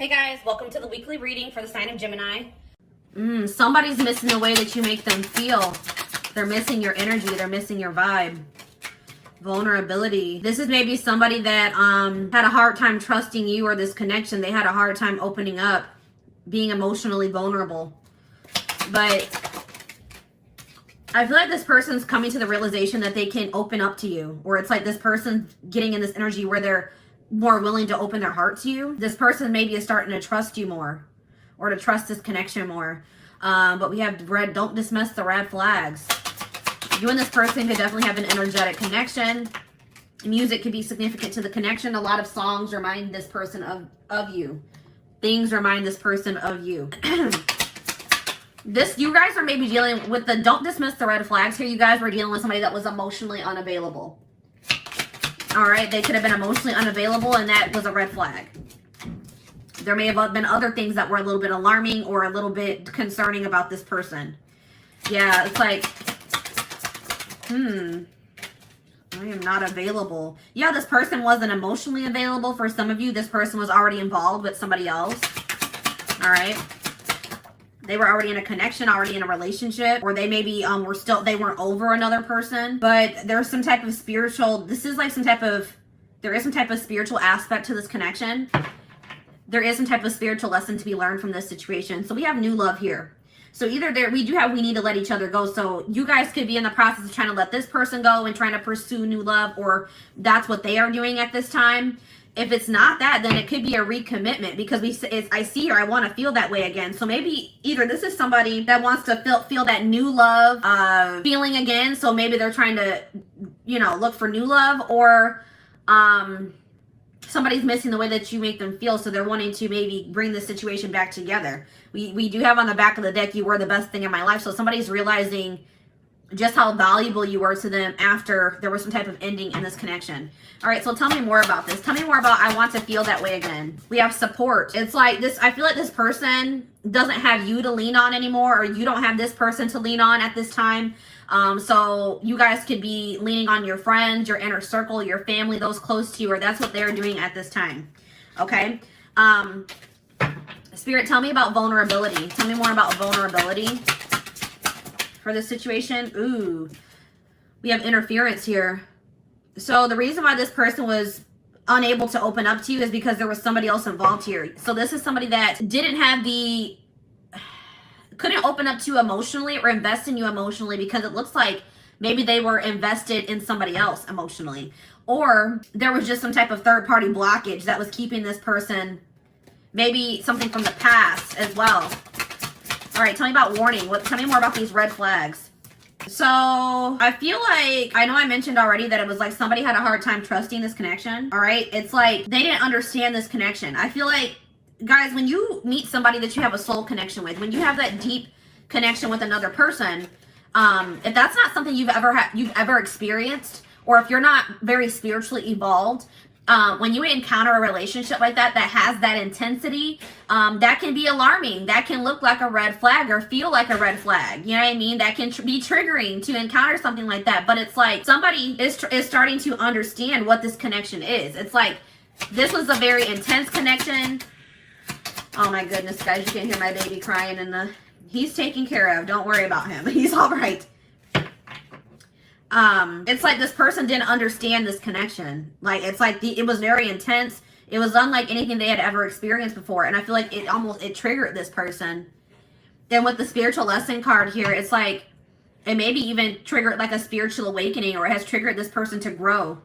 Hey guys, welcome to the weekly reading for the sign of Gemini. Somebody's missing the way that you make them feel. They're missing your energy. They're missing your vibe. Vulnerability. This is maybe somebody that had a hard time trusting you or this connection. They had a hard time opening up, being emotionally vulnerable. But I feel like this person's coming to the realization that they can open up to you. Or it's like this person getting in this energy where they're more willing to open their heart to you. This person maybe is starting to trust you more, or to trust this connection more. But we have red, don't dismiss the red flags. You and this person could definitely have an energetic connection. Music could be significant to the connection. A lot of songs remind this person of you. Things remind this person of you. You guys are maybe dealing with the, don't dismiss the red flags here. You guys were dealing with somebody that was emotionally unavailable. All right, they could have been emotionally unavailable, and that was a red flag. There may have been other things that were a little bit alarming or a little bit concerning about this person. Yeah, it's like, I am not available. Yeah, this person wasn't emotionally available. For some of you, this person was already involved with somebody else. All right. They were already in a connection, already in a relationship, or they maybe they weren't over another person. But there's some type of spiritual, there is some type of spiritual aspect to this connection. There is some type of spiritual lesson to be learned from this situation. So we have new love here. So either we need to let each other go. So you guys could be in the process of trying to let this person go and trying to pursue new love, or that's what they are doing at this time. If it's not that, then it could be a recommitment, because I see her, I want to feel that way again. So maybe either this is somebody that wants to feel that new love feeling again. So maybe they're trying to, look for new love, or somebody's missing the way that you make them feel. So they're wanting to maybe bring the situation back together. We do have on the back of the deck, you were the best thing in my life. So somebody's realizing just how valuable you were to them after there was some type of ending in this connection. All right, so tell me more about this. Tell me more about, I want to feel that way again. We have support. It's like this, I feel like this person doesn't have you to lean on anymore, or you don't have this person to lean on at this time. So you guys could be leaning on your friends, your inner circle, your family, those close to you, or that's what they're doing at this time. Okay. Spirit, tell me about vulnerability. Tell me more about vulnerability for this situation. Ooh, we have interference here. So the reason why this person was unable to open up to you is because there was somebody else involved here. So this is somebody that couldn't open up to you emotionally or invest in you emotionally, because it looks like maybe they were invested in somebody else emotionally, or there was just some type of third party blockage that was keeping this person, maybe something from the past as well. All right, tell me about warning. Tell me more about these red flags. So I feel like, I know I mentioned already that it was like somebody had a hard time trusting this connection. All right, it's like they didn't understand this connection. I feel like, guys, when you meet somebody that you have a soul connection with, when you have that deep connection with another person, if that's not something you've ever experienced, or if you're not very spiritually evolved, when you encounter a relationship like that has that intensity, that can be alarming. That can look like a red flag or feel like a red flag. You know what I mean? That can be triggering to encounter something like that. But it's like somebody is starting to understand what this connection is. It's like this was a very intense connection. Oh my goodness, guys, you can hear my baby crying he's taken care of. Don't worry about him. He's all right. It's like this person didn't understand this connection. Like, it's like it was very intense. It was unlike anything they had ever experienced before. And I feel like it triggered this person. And with the spiritual lesson card here, it's like, it maybe even triggered like a spiritual awakening, or it has triggered this person to grow.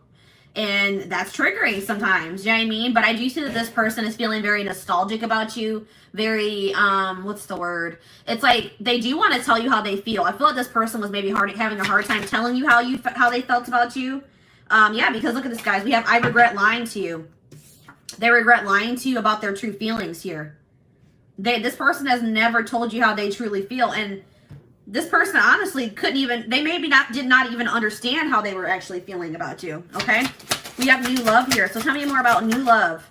And that's triggering sometimes, you know what I mean? But I do see that this person is feeling very nostalgic about you. Very, what's the word? It's like they do want to tell you how they feel. I feel like this person was maybe having a hard time telling you how they felt about you. Yeah, because look at this, guys. We have, I regret lying to you. They regret lying to you about their true feelings here. This person has never told you how they truly feel. And this person honestly did not even understand how they were actually feeling about you. Okay. We have new love here. So tell me more about new love.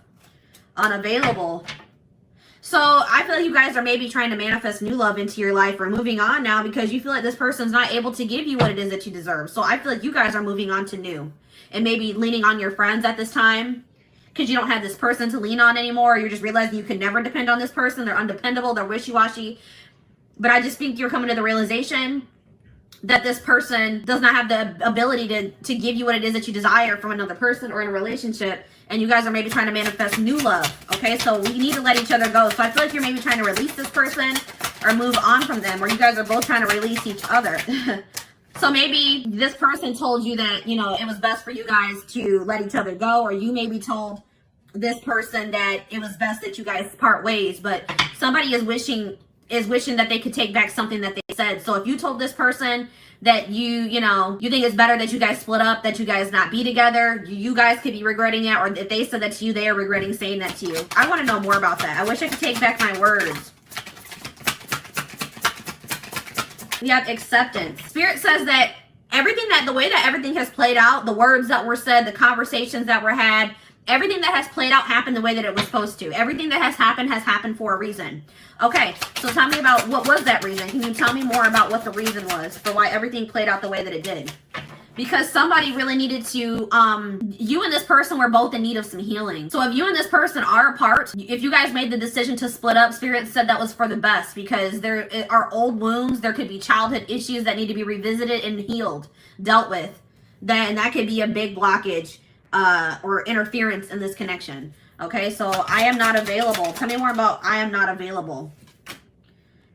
Unavailable. So I feel like you guys are maybe trying to manifest new love into your life, or moving on now, because you feel like this person's not able to give you what it is that you deserve. So I feel like you guys are moving on to new, and maybe leaning on your friends at this time. because you don't have this person to lean on anymore. Or you're just realizing you can never depend on this person. They're undependable. They're wishy-washy. But I just think you're coming to the realization that this person does not have the ability to give you what it is that you desire from another person or in a relationship. And you guys are maybe trying to manifest new love. Okay, so we need to let each other go. So I feel like you're maybe trying to release this person or move on from them, or you guys are both trying to release each other. So maybe this person told you that, you know, it was best for you guys to let each other go, or you maybe told this person that it was best that you guys part ways, but somebody is wishing that they could take back something that they said. So if you told this person that you think it's better that you guys split up, that you guys not be together, you guys could be regretting it, or if they said that to you, they are regretting saying that to you. I want to know more about that. I wish I could take back my words. We have acceptance. Spirit says that the way that everything has played out, the words that were said, the conversations that were had, everything that has played out happened the way that it was supposed to. Everything that has happened for a reason. Okay, so tell me about what was that reason. Can you tell me more about what the reason was for why everything played out the way that it did? Because somebody really needed to, you and this person were both in need of some healing. So if you and this person are apart, if you guys made the decision to split up, Spirit said that was for the best, because there are old wounds, there could be childhood issues that need to be revisited and healed, dealt with. And that could be a big blockage or interference in this connection. Okay, so I am not available. Tell me more about I am not available.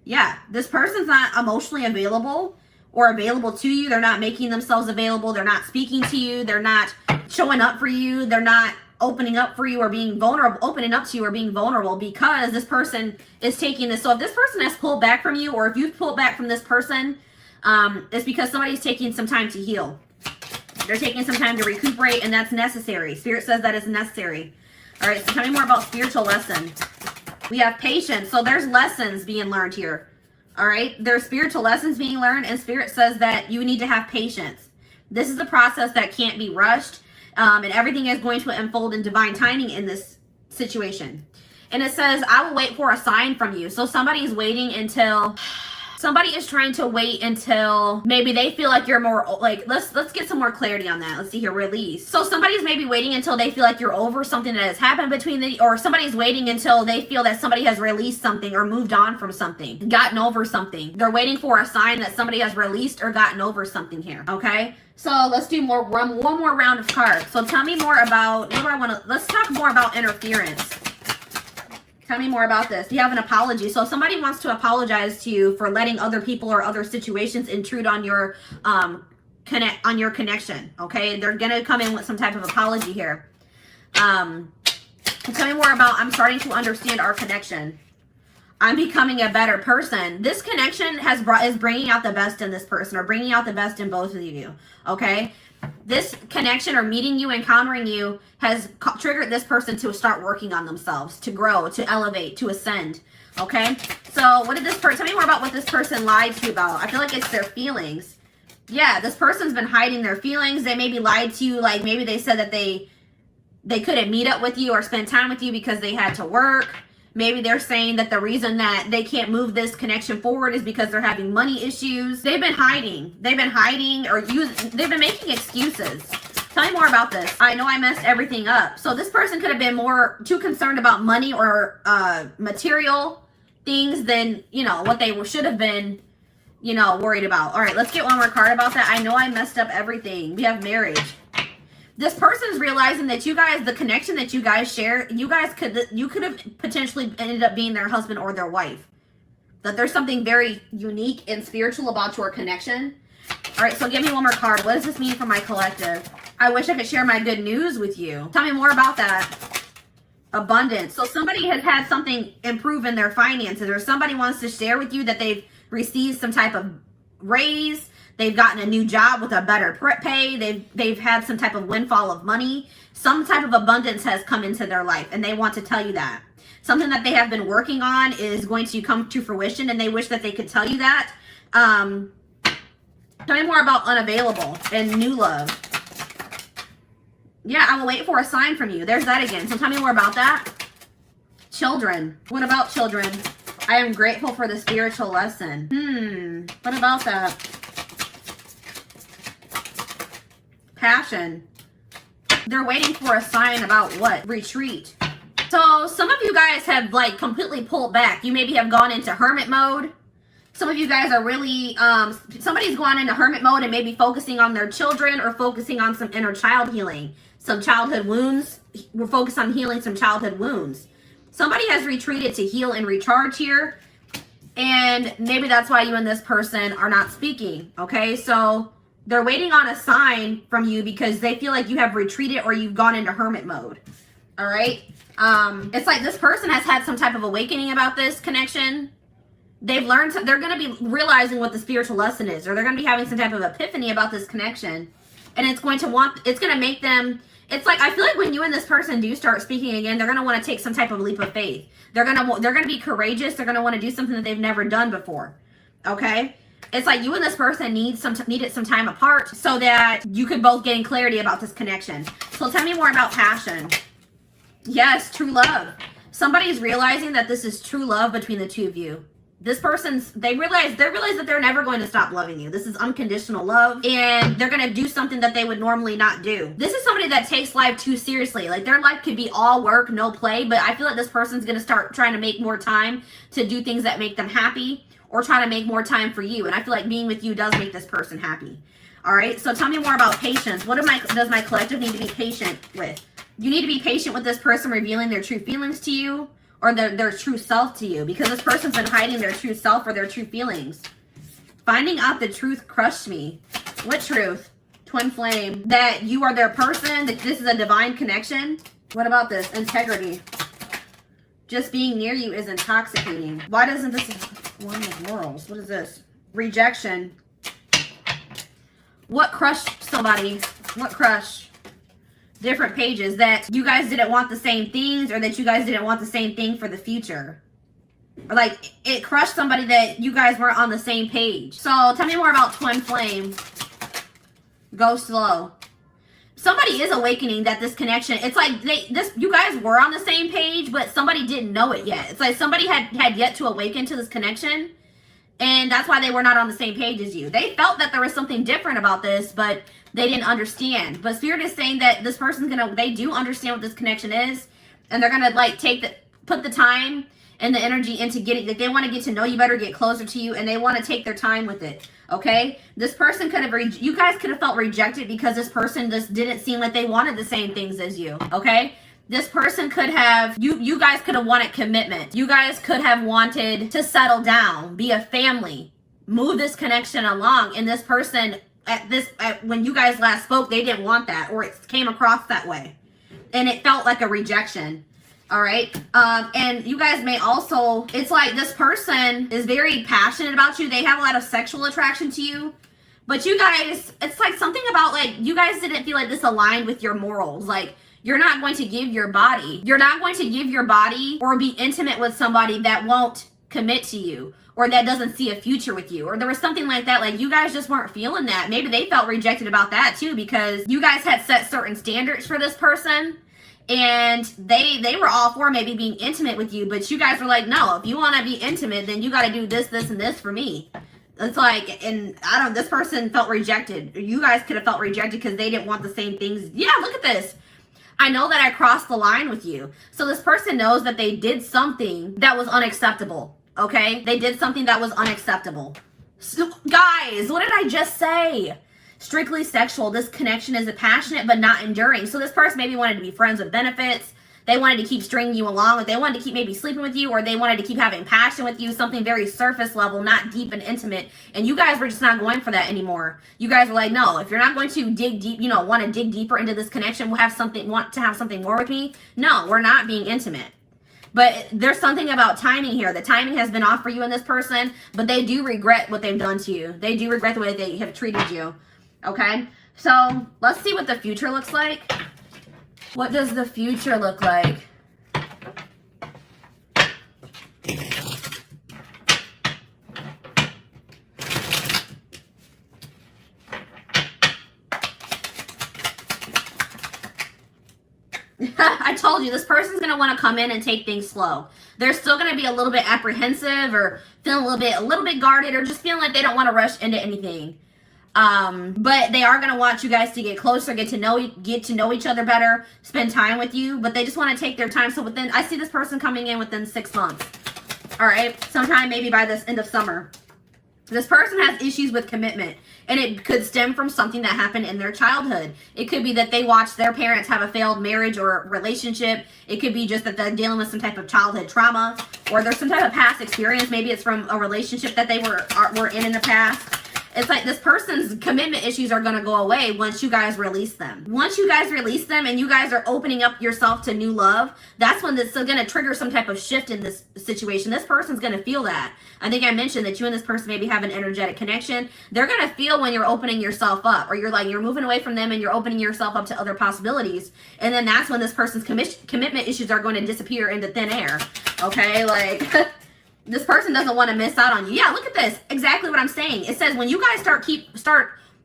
Yeah, this person's not emotionally available or available to you. They're not making themselves available. They're not speaking to you. They're not showing up for you. They're not opening up for you or being vulnerable, opening up to you or being vulnerable, because this person is taking this. So if this person has pulled back from you, or if you've pulled back from this person, it's because somebody's taking some time to heal. They're taking some time to recuperate, and that's necessary. Spirit says that is necessary. All right, so tell me more about spiritual lesson. We have patience. So there's lessons being learned here. All right, there's spiritual lessons being learned, and Spirit says that you need to have patience. This is a process that can't be rushed, and everything is going to unfold in divine timing in this situation. And it says, I will wait for a sign from you. So somebody is waiting until... Somebody is trying to wait until maybe they feel like you're more, like, let's get some more clarity on that. Let's see here, release. So somebody's maybe waiting until they feel like you're over something that has happened between or somebody's waiting until they feel that somebody has released something or moved on from something, gotten over something. They're waiting for a sign that somebody has released or gotten over something here, okay? So let's do one more round of cards. So tell me more about, let's talk more about interference. Tell me more about this. You have an apology. So somebody wants to apologize to you for letting other people or other situations intrude on your connection. Okay, they're gonna come in with some type of apology here. Tell me more about, I'm starting to understand our connection. I'm becoming a better person. This connection is bringing out the best in this person, or bringing out the best in both of you. Okay. This connection or meeting you, encountering you, has triggered this person to start working on themselves, to grow, to elevate, to ascend. Okay? So what did this person, tell me more about what this person lied to you about. I feel like it's their feelings. Yeah, this person's been hiding their feelings. They maybe lied to you, like maybe they said that they couldn't meet up with you or spend time with you because they had to work. Maybe they're saying that the reason that they can't move this connection forward is because they're having money issues. They've been hiding. They've been hiding or they've been making excuses. Tell me more about this. I know I messed everything up. So this person could have been too concerned about money or material things than, what they should have been, worried about. All right, let's get one more card about that. I know I messed up everything. We have marriage. This person's realizing that you guys, the connection that you guys share, you could have potentially ended up being their husband or their wife. That there's something very unique and spiritual about your connection. All right, so give me one more card. What does this mean for my collective? I wish I could share my good news with you. Tell me more about that. Abundance. So somebody has had something improve in their finances, or somebody wants to share with you that they've received some type of raise. They've gotten a new job with a better pay. They've had some type of windfall of money. Some type of abundance has come into their life, and they want to tell you that. Something that they have been working on is going to come to fruition, and they wish that they could tell you that. Tell me more about unavailable and new love. Yeah, I will wait for a sign from you. There's that again. So tell me more about that. Children. What about children? I am grateful for the spiritual lesson. What about that? Passion. They're waiting for a sign about what? Retreat. So some of you guys have like completely pulled back. You maybe have gone into hermit mode. Some of you guys are really, somebody's gone into hermit mode and maybe focusing on their children or focusing on some inner child healing, some childhood wounds. We're focused on healing some childhood wounds. Somebody has retreated to heal and recharge here. And maybe that's why you and this person are not speaking. Okay, so they're waiting on a sign from you because they feel like you have retreated or you've gone into hermit mode. All right. It's like this person has had some type of awakening about this connection. They've learned, they're going to be realizing what the spiritual lesson is, or they're going to be having some type of epiphany about this connection. And it's going to make them, it's like, I feel like when you and this person do start speaking again, they're going to want to take some type of leap of faith. They're going to be courageous. They're going to want to do something that they've never done before. Okay. It's like you and this person needed some time apart so that you could both gain clarity about this connection. So tell me more about passion. Yes, true love. Somebody's realizing that this is true love between the two of you. This person's, they realize that they're never going to stop loving you. This is unconditional love, and they're going to do something that they would normally not do. This is somebody that takes life too seriously. Like their life could be all work, no play, but I feel like this person's going to start trying to make more time to do things that make them happy, or try to make more time for you. And I feel like being with you does make this person happy. All right. So tell me more about patience. What does my collective need to be patient with? You need to be patient with this person revealing their true feelings to you, or their true self to you, because this person's been hiding their true self or their true feelings. Finding out the truth crushed me. What truth? Twin flame. That you are their person, that this is a divine connection. What about this? Integrity. Just being near you is intoxicating. Why doesn't this, one of morals, what is this? Rejection. What crushed somebody? What crushed? Different pages, that you guys didn't want the same things, or that you guys didn't want the same thing for the future. Or like it crushed somebody that you guys weren't on the same page. So tell me more about twin flame. Go slow. Somebody is awakening that this connection, it's like you guys were on the same page, but somebody didn't know it yet. It's like somebody had yet to awaken to this connection, and that's why they were not on the same page as you. They felt that there was something different about this, but they didn't understand. But Spirit is saying that this person's they do understand what this connection is, and they're gonna like put the time and the energy into getting, like they want to get to know you better, get closer to you, and they want to take their time with it. Okay, this person could have, you guys could have felt rejected because this person just didn't seem like they wanted the same things as you. Okay, this person could have, you guys could have wanted commitment. You guys could have wanted to settle down, be a family, move this connection along, and this person when you guys last spoke, they didn't want that, or it came across that way, and it felt like a rejection. All right. And you guys may also, it's like this person is very passionate about you. They have a lot of sexual attraction to you, but you guys, it's like something about like, you guys didn't feel like this aligned with your morals. Like you're not going to give your body or be intimate with somebody that won't commit to you, or that doesn't see a future with you, or there was something like that. Like you guys just weren't feeling that. Maybe they felt rejected about that too, because you guys had set certain standards for this person, and they were all for maybe being intimate with you, but you guys were like, no, if you want to be intimate, then you got to do this, this, and this for me. It's like, and this person felt rejected. You guys could have felt rejected because they didn't want the same things. Yeah, look at this. I know that I crossed the line with you. So this person knows that they did something that was unacceptable. Okay? They did something that was unacceptable. So, guys, what did I just say? Strictly sexual. This connection is passionate but not enduring. So this person maybe wanted to be friends with benefits. They wanted to keep stringing you along. Like they wanted to keep maybe sleeping with you, or they wanted to keep having passion with you, something very surface level, not deep and intimate. And you guys were just not going for that anymore. You guys were like, no, if you're not going to dig deep, want to dig deeper into this connection, want to have something more with me. No, we're not being intimate. But there's something about timing here. The timing has been off for you and this person, but they do regret what they've done to you. They do regret the way they have treated you. Okay? So let's see what the future looks like. What does the future look like? I told you, this person's going to want to come in and take things slow. They're still going to be a little bit apprehensive, or feeling a little bit guarded, or just feeling like they don't want to rush into anything. But they are going to want you guys to get closer, get to know each other better, spend time with you, but they just want to take their time. So I see this person coming in within 6 months. All right, sometime maybe by this end of summer. This person has issues with commitment, and it could stem from something that happened in their childhood. It could be that they watched their parents have a failed marriage or relationship. It could be just that they're dealing with some type of childhood trauma, or there's some type of past experience. Maybe it's from a relationship that they were in the past. It's like this person's commitment issues are going to go away once you guys release them. Once you guys release them and you guys are opening up yourself to new love, that's when this is going to trigger some type of shift in this situation. This person's going to feel that. I think I mentioned that you and this person maybe have an energetic connection. They're going to feel when you're opening yourself up, or you're moving away from them and you're opening yourself up to other possibilities. And then that's when this person's commitment issues are going to disappear into thin air. Okay, like... This person doesn't want to miss out on you. Yeah, look at this. Exactly what I'm saying. It says when you guys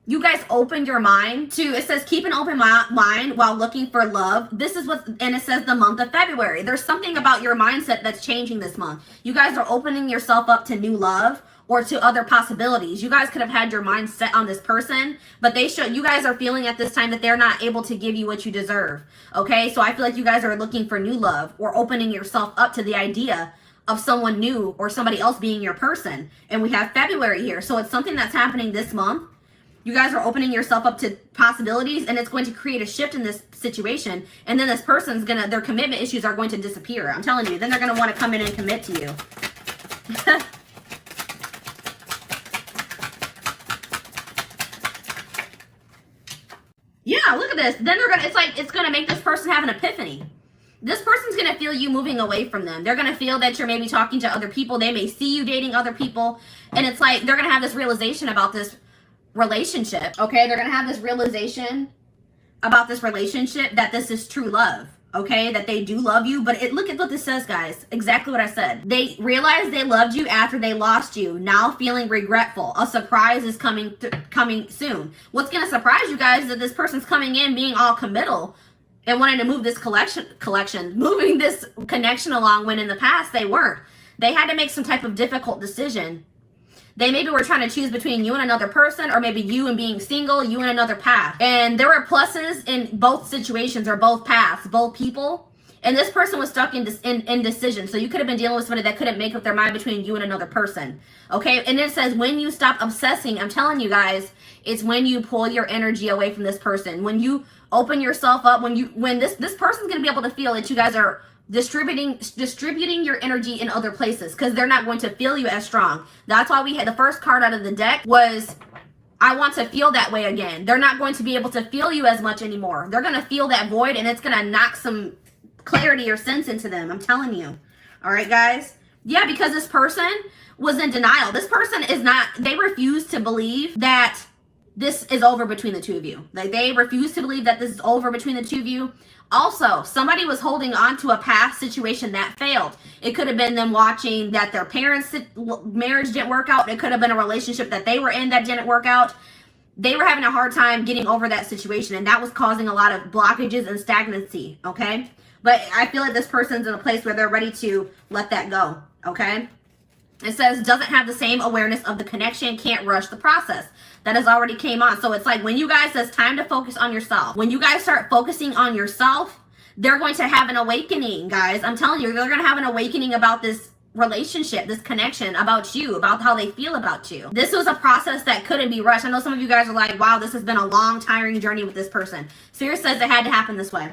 you guys open your mind to, it says keep an open mind while looking for love. This is and it says the month of February. There's something about your mindset that's changing this month. You guys are opening yourself up to new love or to other possibilities. You guys could have had your mind set on this person, but you guys are feeling at this time that they're not able to give you what you deserve. Okay, so I feel like you guys are looking for new love or opening yourself up to the idea of someone new or somebody else being your person. And we have February here. So it's something that's happening this month. You guys are opening yourself up to possibilities, and it's going to create a shift in this situation. And then this person's their commitment issues are going to disappear. I'm telling you, then they're going to want to come in and commit to you. Yeah, look at this. Then it's going to make this person have an epiphany. This person's going to feel you moving away from them. They're going to feel that you're maybe talking to other people. They may see you dating other people. And it's like they're going to have this realization about this relationship. Okay, they're going to have this realization about this relationship that this is true love. Okay, that they do love you. But look at what this says, guys. Exactly what I said. They realized they loved you after they lost you. Now feeling regretful. A surprise is coming soon. What's going to surprise you guys is that this person's coming in being all committal and wanting to move this moving this connection along when in the past they weren't. They had to make some type of difficult decision. They maybe were trying to choose between you and another person, or maybe you and being single, you and another path. And there were pluses in both situations, or both paths, both people. And this person was stuck in indecision. So you could have been dealing with somebody that couldn't make up their mind between you and another person. Okay, and it says when you stop obsessing, I'm telling you guys, it's when you pull your energy away from this person. When you open yourself up, when this person's going to be able to feel that you guys are distributing your energy in other places, because they're not going to feel you as strong. That's why we had the first card out of the deck was I want to feel that way again. They're not going to be able to feel you as much anymore. They're going to feel that void, and it's going to knock some clarity or sense into them. I'm telling you. All right, guys. Yeah, because this person was in denial. This person they refuse to believe that this is over between the two of you. Like, they refuse to believe that this is over between the two of you. Also, somebody was holding on to a past situation that failed. It could have been them watching that their parents' marriage didn't work out. It could have been a relationship that they were in that didn't work out. They were having a hard time getting over that situation, and that was causing a lot of blockages and stagnancy, okay? But I feel like this person's in a place where they're ready to let that go, okay? It says, doesn't have the same awareness of the connection, can't rush the process. That has already came on. So it's like when you guys, it's time to focus on yourself. When you guys start focusing on yourself, they're going to have an awakening, guys. I'm telling you, they're going to have an awakening about this relationship, this connection, about you, about how they feel about you. This was a process that couldn't be rushed. I know some of you guys are like, wow, this has been a long, tiring journey with this person. Spirit says it had to happen this way.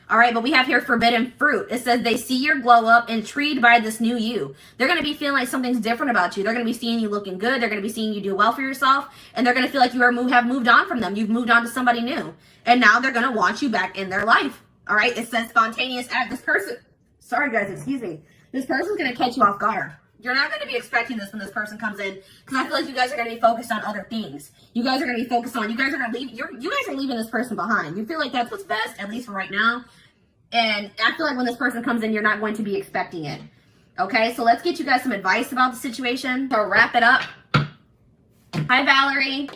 All right, but we have here forbidden fruit. It says they see your glow up, intrigued by this new you. They're going to be feeling like something's different about you. They're going to be seeing you looking good. They're going to be seeing you do well for yourself. And they're going to feel like you have moved on from them. You've moved on to somebody new. And now they're going to want you back in their life. All right, it says spontaneous act. This person, sorry guys, excuse me. This person's going to catch you off guard. You're not going to be expecting this when this person comes in, because I feel like you guys are going to be focused on other things. You guys are going to be focused on, you guys are going to leave, you guys are leaving this person behind. You feel like that's what's best, at least for right now. And I feel like when this person comes in, you're not going to be expecting it. Okay, so let's get you guys some advice about the situation. So wrap it up. Hi, Valerie.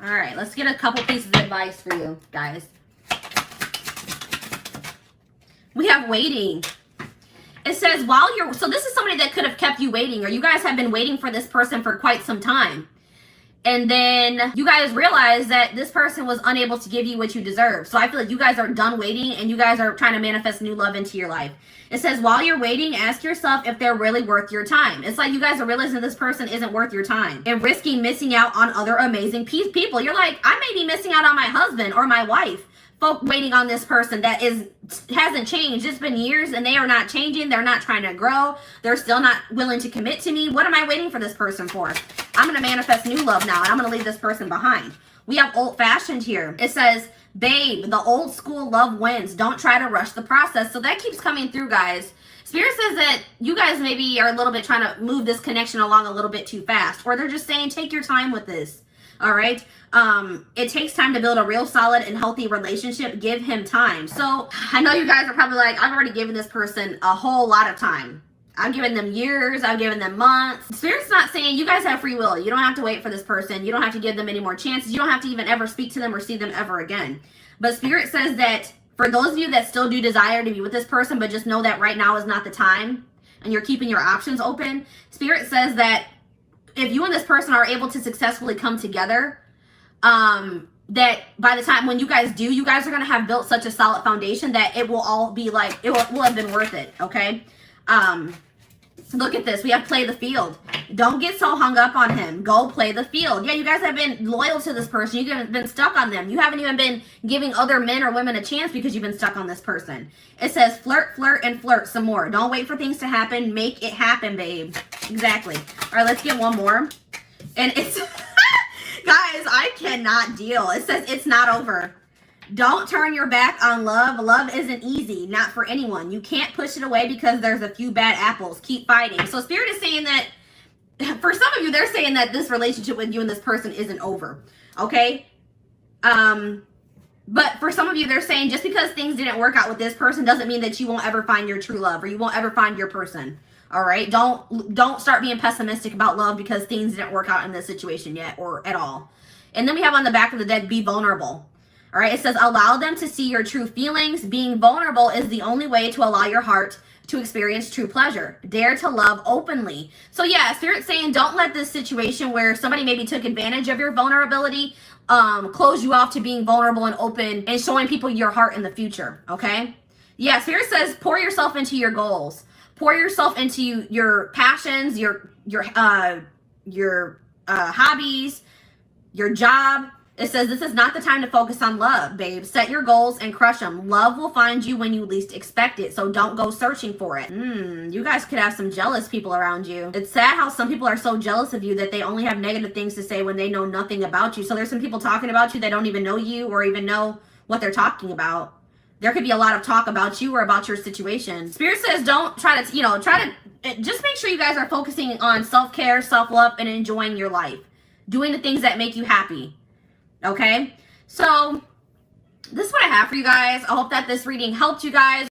All right, let's get a couple pieces of advice for you guys. have waiting. It says so this is somebody that could have kept you waiting, or you guys have been waiting for this person for quite some time. And then you guys realize that this person was unable to give you what you deserve. So I feel like you guys are done waiting and you guys are trying to manifest new love into your life. It says, while you're waiting, ask yourself if they're really worth your time. It's like you guys are realizing this person isn't worth your time and risking missing out on other amazing people. You're like, I may be missing out on my husband or my wife. Folk waiting on this person that hasn't changed. It's been years and they are not changing. They're not trying to grow. They're still not willing to commit to me. What am I waiting for this person for? I'm going to manifest new love now and I'm going to leave this person behind. We have old fashioned here. It says, babe, the old school love wins. Don't try to rush the process. So that keeps coming through, guys. Spirit says that you guys maybe are a little bit trying to move this connection along a little bit too fast, or they're just saying, take your time with this. All right. It takes time to build a real solid and healthy relationship. Give him time. So I know you guys are probably like, I've already given this person a whole lot of time. I've given them years. I've given them months. Spirit's not saying you guys have free will. You don't have to wait for this person. You don't have to give them any more chances. You don't have to even ever speak to them or see them ever again. But Spirit says that for those of you that still do desire to be with this person, but just know that right now is not the time and you're keeping your options open, Spirit says that if you and this person are able to successfully come together, that by the time when you guys do, you guys are going to have built such a solid foundation that it will all be like, will have been worth it. Okay. Look at this. We have play the field. Don't get so hung up on him. Go play the field. Yeah, you guys have been loyal to this person. You've been stuck on them. You haven't even been giving other men or women a chance because you've been stuck on this person. It says flirt, flirt, and flirt some more. Don't wait for things to happen. Make it happen, babe. Exactly. All right, let's get one more. And it's, guys, I cannot deal. It says it's not over. Don't turn your back on love. Love isn't easy, not for anyone. You can't push it away because there's a few bad apples. Keep fighting. So Spirit is saying that, for some of you, they're saying that this relationship with you and this person isn't over. Okay? But for some of you, they're saying just because things didn't work out with this person doesn't mean that you won't ever find your true love or you won't ever find your person. All right? Don't start being pessimistic about love because things didn't work out in this situation yet or at all. And then we have on the back of the deck, be vulnerable. All right, it says, allow them to see your true feelings. Being vulnerable is the only way to allow your heart to experience true pleasure. Dare to love openly. So yeah, Spirit's saying don't let this situation where somebody maybe took advantage of your vulnerability close you off to being vulnerable and open and showing people your heart in the future, okay? Yeah, Spirit says pour yourself into your goals. Pour yourself into your passions, your hobbies, your job. It says this is not the time to focus on love, babe. Set your goals and crush them. Love will find you when you least expect it, so don't go searching for it. You guys could have some jealous people around you. It's sad how some people are so jealous of you that they only have negative things to say when they know nothing about you. So there's some people talking about you that don't even know you or even know what they're talking about. There could be a lot of talk about you or about your situation. Spirit says don't try to, just make sure you guys are focusing on self-care, self-love, and enjoying your life. Doing the things that make you happy. Okay, so this is what I have for you guys. I hope that this reading helped you guys.